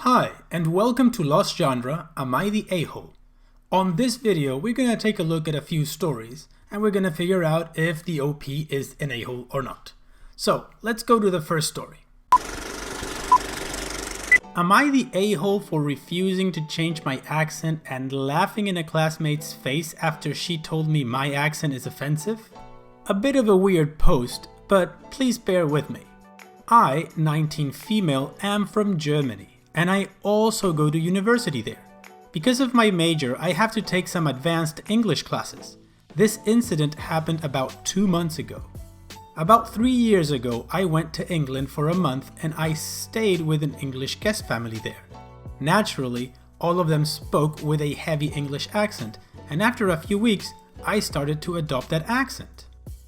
Hi, and welcome to Lost Genre, Am I the A-Hole? On this video, we're gonna take a look at a few stories, and we're gonna figure out if the OP is an a-hole or not. So, let's go to the first story. Am I the a-hole for refusing to change my accent and laughing in a classmate's face after she told me my accent is offensive? A bit of a weird post, but please bear with me. I, 19 female, am from Germany, and I also go to university there. Because of my major, I have to take some advanced English classes. This incident happened about 2 months ago. About 3 years ago, I went to England for a month and I stayed with an English guest family there. Naturally, all of them spoke with a heavy English accent, and after a few weeks, I started to adopt that accent.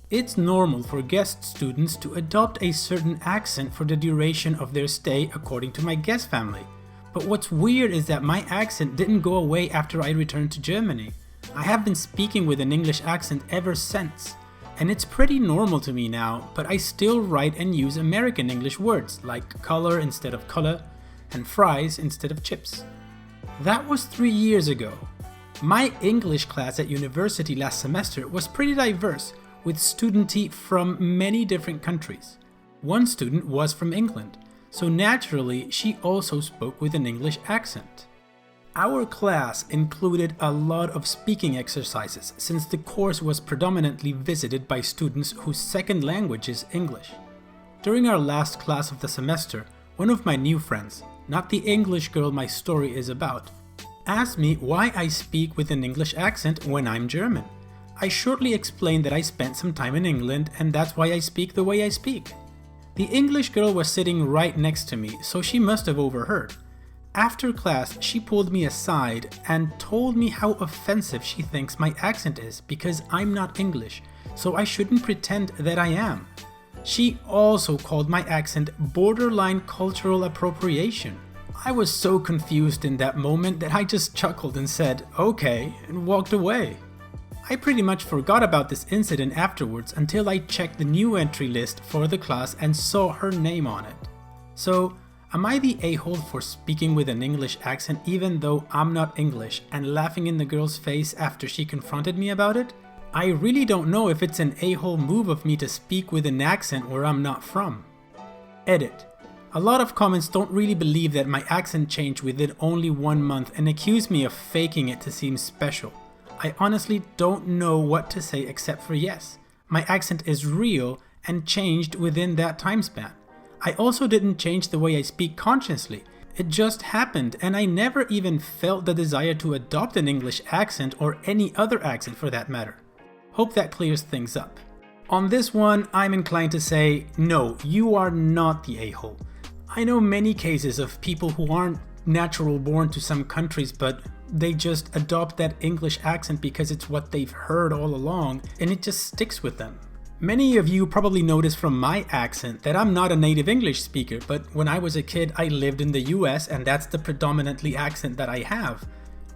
It's normal for guest students to adopt a certain accent for the duration of their stay according to my guest family. But what's weird is that my accent didn't go away after I returned to Germany. I have been speaking with an English accent ever since. And it's pretty normal to me now, but I still write and use American English words like color instead of color and fries instead of chips. That was 3 years ago. My English class at university last semester was pretty diverse, with students from many different countries. One student was from England, so naturally she also spoke with an English accent. Our class included a lot of speaking exercises since the course was predominantly visited by students whose second language is English. During our last class of the semester, one of my new friends, not the English girl my story is about, asked me why I speak with an English accent when I'm German. I shortly explained that I spent some time in England and that's why I speak the way I speak. The English girl was sitting right next to me, so she must have overheard. After class, she pulled me aside and told me how offensive she thinks my accent is because I'm not English, so I shouldn't pretend that I am. She also called my accent borderline cultural appropriation. I was so confused in that moment that I just chuckled and said, "Okay," and walked away. I pretty much forgot about this incident afterwards until I checked the new entry list for the class and saw her name on it. So, am I the a-hole for speaking with an English accent even though I'm not English and laughing in the girl's face after she confronted me about it? I really don't know if it's an a-hole move of me to speak with an accent where I'm not from. Edit. A lot of comments don't really believe that my accent changed within only 1 month and accuse me of faking it to seem special. I honestly don't know what to say except for yes, my accent is real and changed within that time span. I also didn't change the way I speak consciously. It just happened and I never even felt the desire to adopt an English accent or any other accent for that matter. Hope that clears things up. On this one, I'm inclined to say, no, you are not the a-hole. I know many cases of people who aren't natural born to some countries, but they just adopt that English accent because it's what they've heard all along and it just sticks with them. Many of you probably noticed from my accent that I'm not a native English speaker, but when I was a kid I lived in the US and that's the predominantly accent that I have.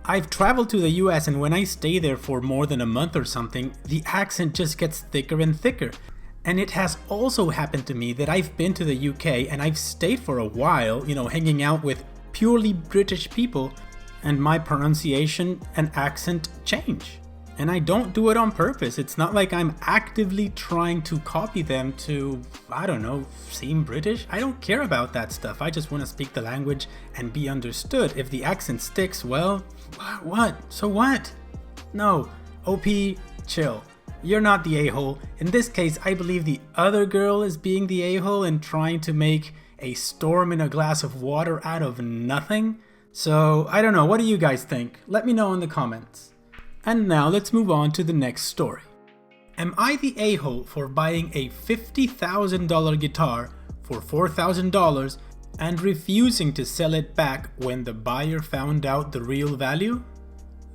I've traveled to the US and when I stay there for more than a month or something, the accent just gets thicker and thicker. And it has also happened to me that I've been to the UK and I've stayed for a while, hanging out with purely British people, and my pronunciation and accent change. And I don't do it on purpose. It's not like I'm actively trying to copy them to, seem British. I don't care about that stuff. I just want to speak the language and be understood. If the accent sticks, well, what? So what? No, OP, chill. You're not the a-hole. In this case, I believe the other girl is being the a-hole and trying to make a storm in a glass of water out of nothing. So, I don't know, what do you guys think? Let me know in the comments. And now let's move on to the next story. Am I the a-hole for buying a $50,000 guitar for $4,000 and refusing to sell it back when the buyer found out the real value?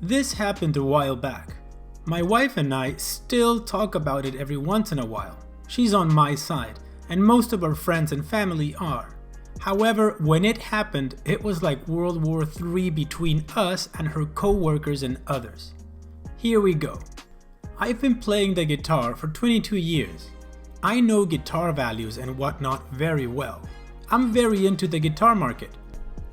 This happened a while back. My wife and I still talk about it every once in a while. She's on my side, and most of our friends and family are. However, when it happened, it was like World War III between us and her co-workers and others. Here we go. I've been playing the guitar for 22 years. I know guitar values and whatnot very well. I'm very into the guitar market.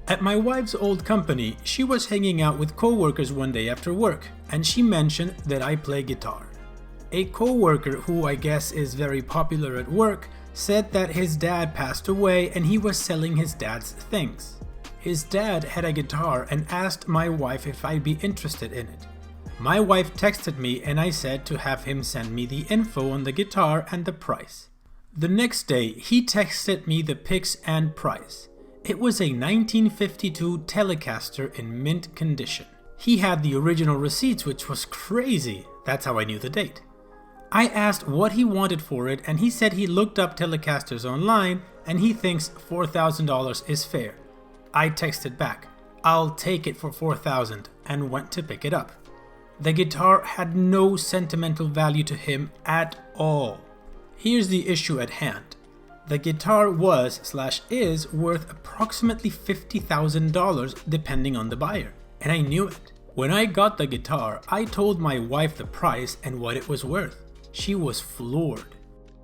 At my wife's old company, she was hanging out with co-workers one day after work, and she mentioned that I play guitar. A co-worker, who I guess is very popular at work, said that his dad passed away and he was selling his dad's things. His dad had a guitar and asked my wife if I'd be interested in it. My wife texted me and I said to have him send me the info on the guitar and the price. The next day, he texted me the pics and price. It was a 1952 Telecaster in mint condition. He had the original receipts, which was crazy. That's how I knew the date. I asked what he wanted for it and he said he looked up Telecasters online and he thinks $4,000 is fair. I texted back, "I'll take it for $4,000" and went to pick it up. The guitar had no sentimental value to him at all. Here's the issue at hand. The guitar was/is worth approximately $50,000 depending on the buyer, and I knew it. When I got the guitar, I told my wife the price and what it was worth. She was floored.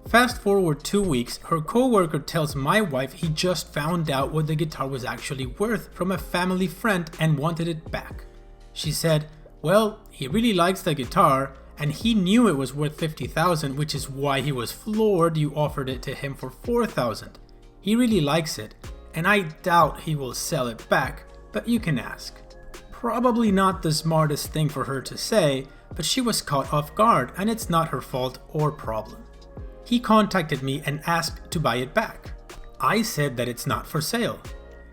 Fast forward 2 weeks, her co-worker tells my wife he just found out what the guitar was actually worth from a family friend and wanted it back. She said, "Well, he really likes the guitar, and he knew it was worth $50,000, which is why he was floored you offered it to him for $4,000. He really likes it, and I doubt he will sell it back, but you can ask." Probably not the smartest thing for her to say, but she was caught off guard, and it's not her fault or problem. He contacted me and asked to buy it back. I said that it's not for sale.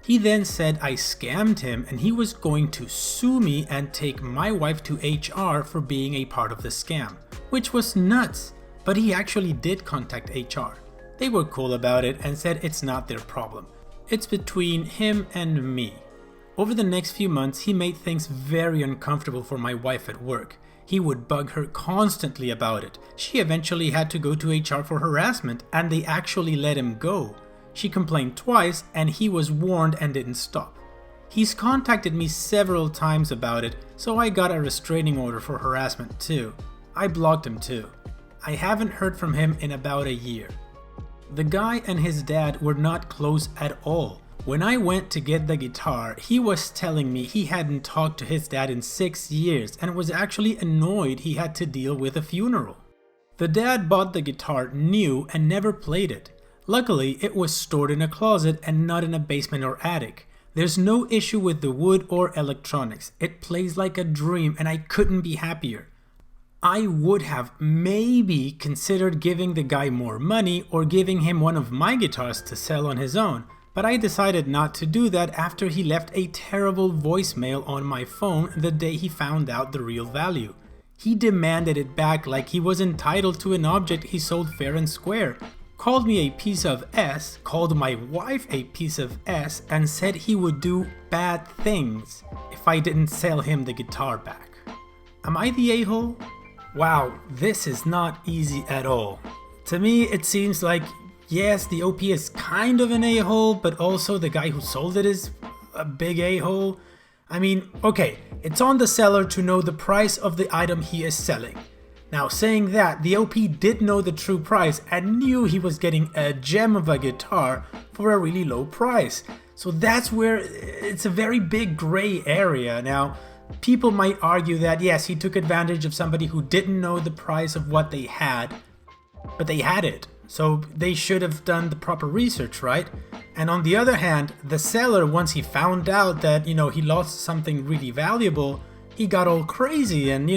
He then said I scammed him and he was going to sue me and take my wife to HR for being a part of the scam, which was nuts, but he actually did contact HR. They were cool about it and said it's not their problem. It's between him and me. Over the next few months, he made things very uncomfortable for my wife at work. He would bug her constantly about it. She eventually had to go to HR for harassment and they actually let him go. She complained twice and he was warned and didn't stop. He's contacted me several times about it, so I got a restraining order for harassment too. I blocked him too. I haven't heard from him in about a year. The guy and his dad were not close at all. When I went to get the guitar, he was telling me he hadn't talked to his dad in 6 years and was actually annoyed he had to deal with a funeral. The dad bought the guitar new and never played it. Luckily, it was stored in a closet and not in a basement or attic. There's no issue with the wood or electronics. It plays like a dream and I couldn't be happier. I would have maybe considered giving the guy more money or giving him one of my guitars to sell on his own, but I decided not to do that after he left a terrible voicemail on my phone the day he found out the real value. He demanded it back like he was entitled to an object he sold fair and square. Called me a piece of S, called my wife a piece of S, and said he would do bad things if I didn't sell him the guitar back. Am I the a-hole? Wow, this is not easy at all. To me, it seems like, yes, the OP is kind of an a-hole, but also the guy who sold it is a big a-hole. I mean, okay, it's on the seller to know the price of the item he is selling. Now, saying that, the OP did know the true price and knew he was getting a gem of a guitar for a really low price. So that's where it's a very big gray area. Now, people might argue that yes, he took advantage of somebody who didn't know the price of what they had, but they had it. So they should have done the proper research, right? And on the other hand, the seller, once he found out that, he lost something really valuable, he got all crazy and,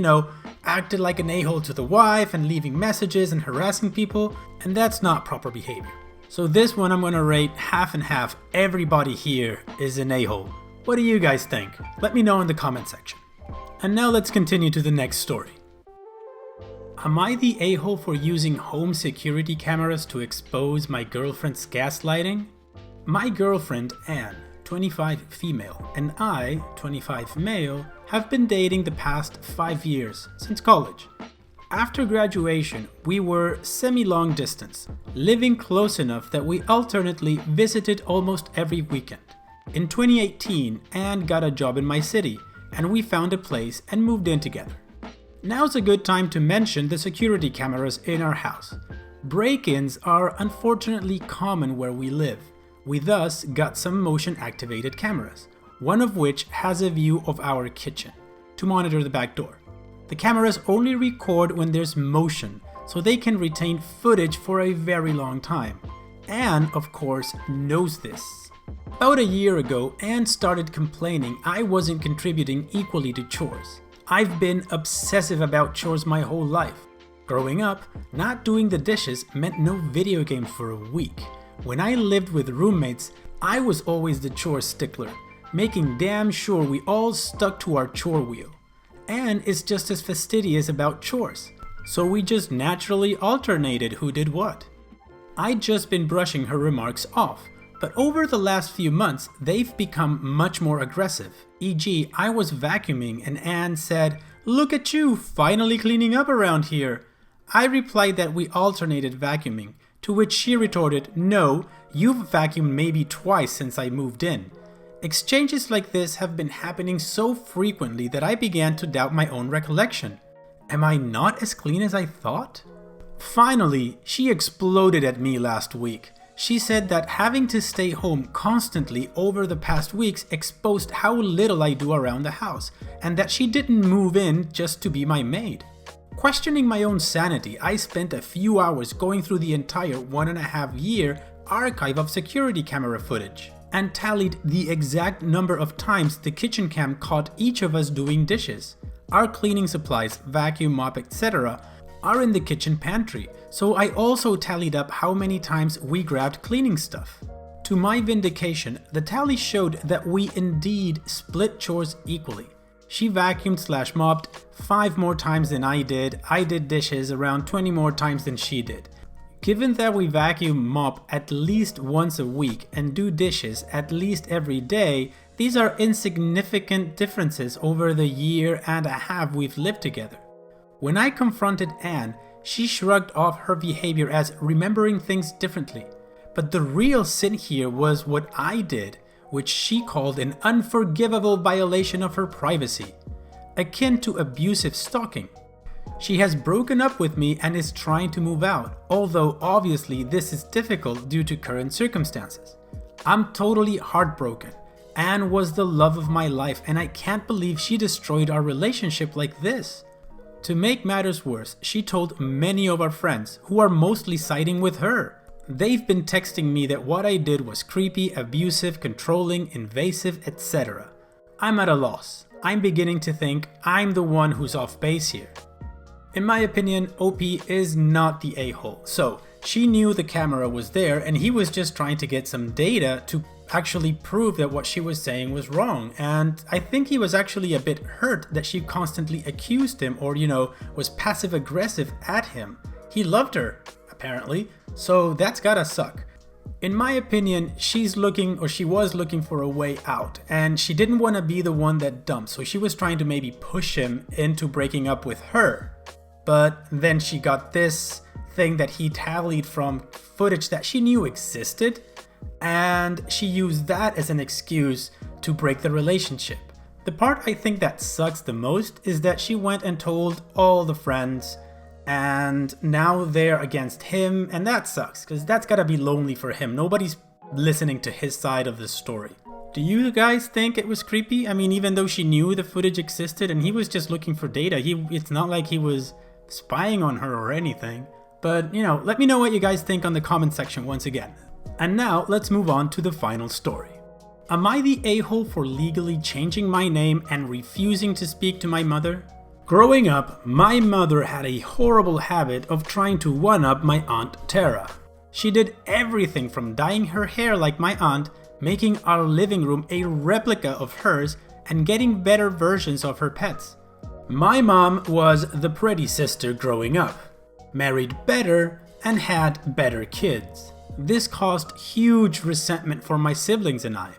acted like an a-hole to the wife and leaving messages and harassing people, and that's not proper behavior. So this one I'm gonna rate half and half. Everybody here is an a-hole. What do you guys think? Let me know in the comment section. And now let's continue to the next story. Am I the a-hole for using home security cameras to expose my girlfriend's gaslighting? My girlfriend, Anne, 25 female, and I, 25 male, have been dating the past 5 years, since college. After graduation, we were semi-long distance, living close enough that we alternately visited almost every weekend. In 2018, Anne got a job in my city, and we found a place and moved in together. Now's a good time to mention the security cameras in our house. Break-ins are unfortunately common where we live. We thus got some motion activated cameras, one of which has a view of our kitchen to monitor the back door. The cameras only record when there's motion, so they can retain footage for a very long time. Anne, of course, knows this. About a year ago, Anne started complaining I wasn't contributing equally to chores. I've been obsessive about chores my whole life. Growing up, not doing the dishes meant no video games for a week. When I lived with roommates, I was always the chore stickler, making damn sure we all stuck to our chore wheel. Anne is just as fastidious about chores, so we just naturally alternated who did what. I'd just been brushing her remarks off, but over the last few months, they've become much more aggressive. E.g., I was vacuuming and Anne said, "Look at you, finally cleaning up around here." I replied that we alternated vacuuming, to which she retorted, "No, you've vacuumed maybe twice since I moved in." Exchanges like this have been happening so frequently that I began to doubt my own recollection. Am I not as clean as I thought? Finally, she exploded at me last week. She said that having to stay home constantly over the past weeks exposed how little I do around the house, and that she didn't move in just to be my maid. Questioning my own sanity, I spent a few hours going through the entire 1.5-year archive of security camera footage and tallied the exact number of times the kitchen cam caught each of us doing dishes. Our cleaning supplies, vacuum, mop, etc. are in the kitchen pantry, so I also tallied up how many times we grabbed cleaning stuff. To my vindication, the tally showed that we indeed split chores equally. She vacuumed/mopped 5 more times than I did dishes around 20 more times than she did. Given that we vacuum mop at least once a week and do dishes at least every day, these are insignificant differences over the 1.5 years we've lived together. When I confronted Anne, she shrugged off her behavior as remembering things differently. But the real sin here was what I did, which she called an unforgivable violation of her privacy, akin to abusive stalking. She has broken up with me and is trying to move out, although obviously this is difficult due to current circumstances. I'm totally heartbroken. Anne was the love of my life and I can't believe she destroyed our relationship like this. To make matters worse, she told many of our friends, who are mostly siding with her. They've been texting me that what I did was creepy, abusive, controlling, invasive, etc. I'm at a loss. I'm beginning to think I'm the one who's off base here. In my opinion, OP is not the a-hole. So, she knew the camera was there and he was just trying to get some data to actually prove that what she was saying was wrong. And I think he was actually a bit hurt that she constantly accused him or, was passive aggressive at him. He loved her, apparently, so that's gotta suck. In my opinion, she was looking for a way out, and she didn't want to be the one that dumped, so she was trying to maybe push him into breaking up with her. But then she got this thing that he tallied from footage that she knew existed, and she used that as an excuse to break the relationship. The part I think that sucks the most is that she went and told all the friends, and now they're against him, and that sucks, because that's gotta be lonely for him. Nobody's listening to his side of the story. Do you guys think it was creepy? I mean, even though she knew the footage existed and he was just looking for data, it's not like he was spying on her or anything. But, let me know what you guys think on the comment section once again. And now, let's move on to the final story. Am I the a-hole for legally changing my name and refusing to speak to my mother? Growing up, my mother had a horrible habit of trying to one-up my Aunt Tara. She did everything from dyeing her hair like my aunt, making our living room a replica of hers, and getting better versions of her pets. My mom was the pretty sister growing up, married better, and had better kids. This caused huge resentment for my siblings and I.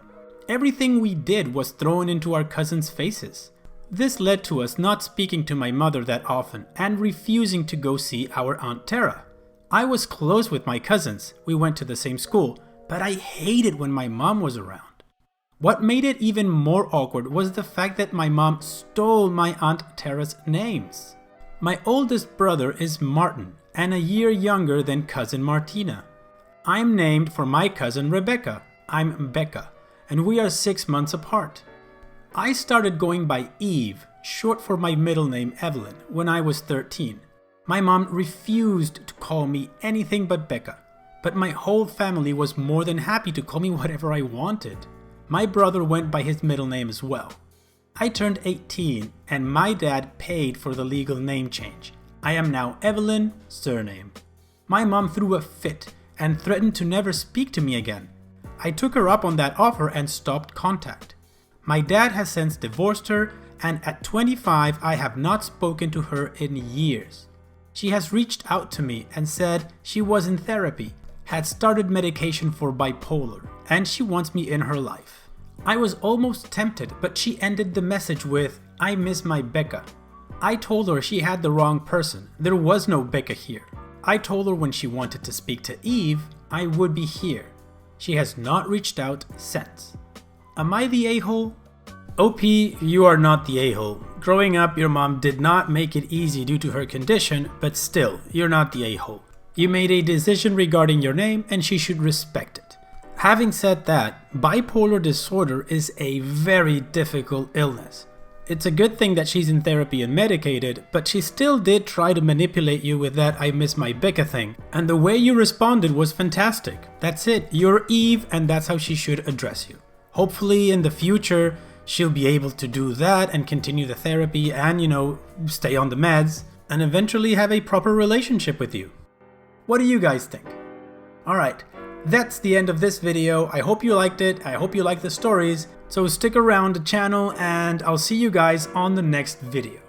Everything we did was thrown into our cousins' faces. This led to us not speaking to my mother that often and refusing to go see our Aunt Tara. I was close with my cousins, we went to the same school, but I hated when my mom was around. What made it even more awkward was the fact that my mom stole my Aunt Tara's names. My oldest brother is Martin and a year younger than cousin Martina. I'm named for my cousin Rebecca, I'm Becca, and we are 6 months apart. I started going by Eve, short for my middle name Evelyn, when I was 13. My mom refused to call me anything but Becca, but my whole family was more than happy to call me whatever I wanted. My brother went by his middle name as well. I turned 18 and my dad paid for the legal name change. I am now Evelyn, surname. My mom threw a fit and threatened to never speak to me again. I took her up on that offer and stopped contact. My dad has since divorced her, and at 25 I have not spoken to her in years. She has reached out to me and said she was in therapy, had started medication for bipolar, and she wants me in her life. I was almost tempted, but she ended the message with, "I miss my Becca." I told her she had the wrong person. There was no Becca here. I told her when she wanted to speak to Eve, I would be here. She has not reached out since. Am I the a-hole? OP, you are not the a-hole. Growing up, your mom did not make it easy due to her condition, but still, you're not the a-hole. You made a decision regarding your name and she should respect it. Having said that, bipolar disorder is a very difficult illness. It's a good thing that she's in therapy and medicated, but she still did try to manipulate you with that "I miss my Becca" thing, and the way you responded was fantastic. That's it, you're Eve, and that's how she should address you. Hopefully in the future, she'll be able to do that and continue the therapy and, stay on the meds and eventually have a proper relationship with you. What do you guys think? Alright, that's the end of this video. I hope you liked it. I hope you liked the stories. So stick around the channel and I'll see you guys on the next video.